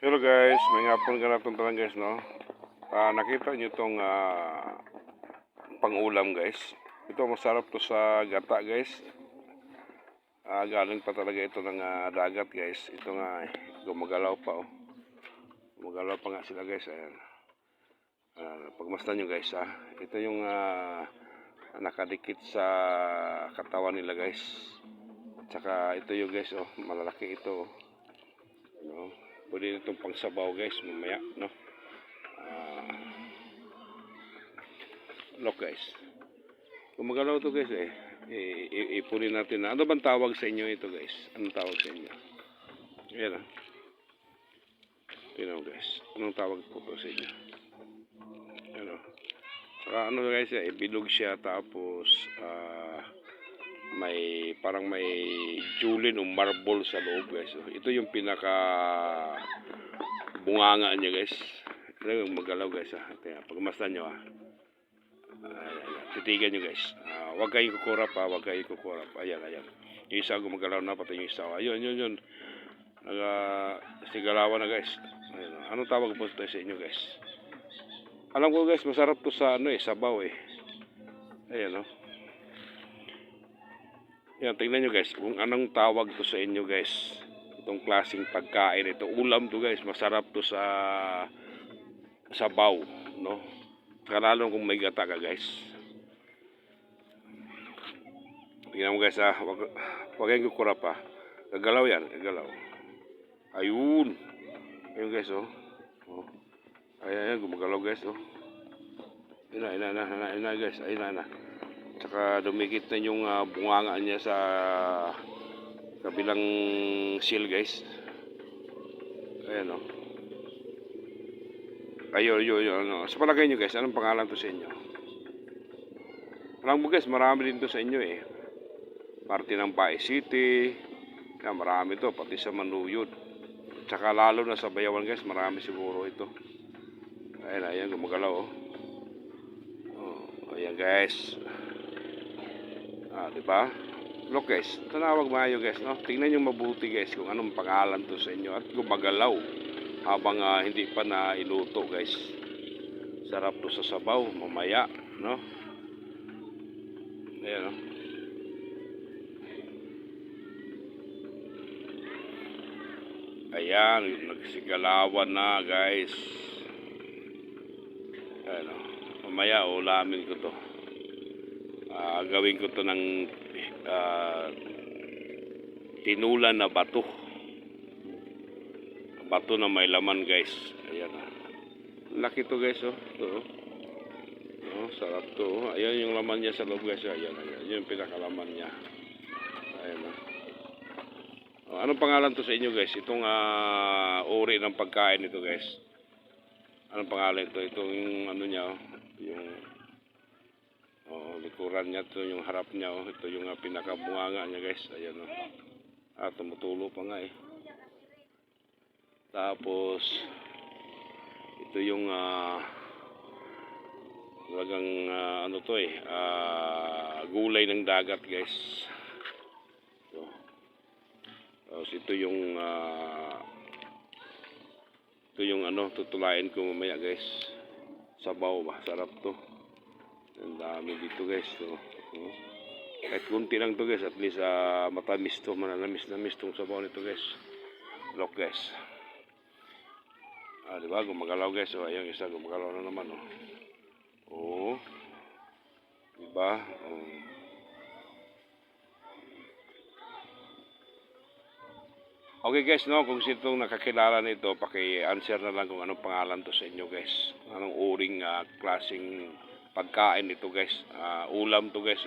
Hello guys, may ngapon ka natin talang guys, no? Nakita nyo itong pang-ulam guys. Ito masarap to sa gata guys. Galing pa talaga ito ng dagat guys. Ito nga gumagalaw pa oh. Gumagalaw pa nga sila guys. Ayan. Pagmasdan nyo guys Ito yung nakadikit sa katawan nila guys. Tsaka ito yung guys oh, malalaki ito oh. No? Pwede itong pangsabaw guys mamaya, no? Look guys, gumagalaw to guys ipunin natin na. Ano bang tawag sa inyo ito guys? Anong tawag sa inyo? Ayan tingnan guys, anong tawag po sa inyo? Ano? Saka ano guys bilog siya, tapos parang may julin o marble sa loob guys. Ito yung pinaka bunganga niya guys. Ito yung magalaw guys pagmasdan nyo titigan nyo guys. Huwag kayong kukurap huwag kayong kukurap. Ayan. Yung isa gumagalaw na, pati yung isa. Ayun. Sigalawan na guys. Ayan. Anong tawag po ito sa inyo guys? Alam ko guys, masarap to sa sabaw Ayan Yan, tingnan nyo guys kung anong tawag to sa inyo guys. Itong klaseng pagkain, ito ulam to guys, masarap to sa sabaw, no? Lalo kung may gata ka guys. Tingnan mo guys wag kayong kukurap gagalaw yan, gagalaw. Ayun guys ayan gumagalaw guys ina guys, ayun na. Tsaka dumikit na yung bunganga niya sa kabilang seal guys. Ayan ayun. Sa palagay nyo guys, anong pangalan to sa inyo? Alam mo guys, marami din to sa inyo Martin ng Pai City, marami to, pati sa Manuyod. Tsaka lalo na sa Bayawan guys, marami siguro ito. Ayan gumagalaw ayan guys. Diba? Look guys, tanawag maayo guys, no? Tingnan nyo mabuti guys kung anong pangalan to sa inyo at gumagalaw habang hindi pa na iluto guys. Sarap to sa sabaw mamaya, no? Ayan Ayan, nagsigalawan na guys. Ayan mamaya ulamin ko to. Gawin ko to ng tinulan na bato na may laman guys. Ayan laki to guys ito sarap to ayan yung laman niya sa loob guys. Ayan yung pinakalaman niya. Ayan anong pangalan to sa inyo guys? Itong uri ng pagkain ito guys, anong pangalan ito? Itong ano niya yung likuran niya, ito yung harap niya ito yung pinakabunganga niya guys. Ayan tumutulo pa nga tapos ito yung talagang ano to gulay ng dagat guys. Tapos ito yung tutulain ko mamaya guys. Sabaw sarap to. Ang dami dito guys kahit kunti lang to guys, at least matamis to, mananamis tong sabaw nito guys. Look guys, diba gumagalaw guys. Ayun isa gumagalaw na naman diba okay guys, no, kung sino nakakilala nito, paki-answer na lang kung anong pangalan to sa inyo guys. Anong uring klaseng pagkain ito guys. Ulam to guys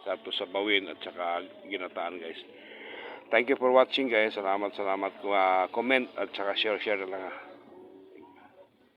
sarap to sa bawin at saka ginataan guys. Thank you for watching guys. Salamat. Comment at saka share na lang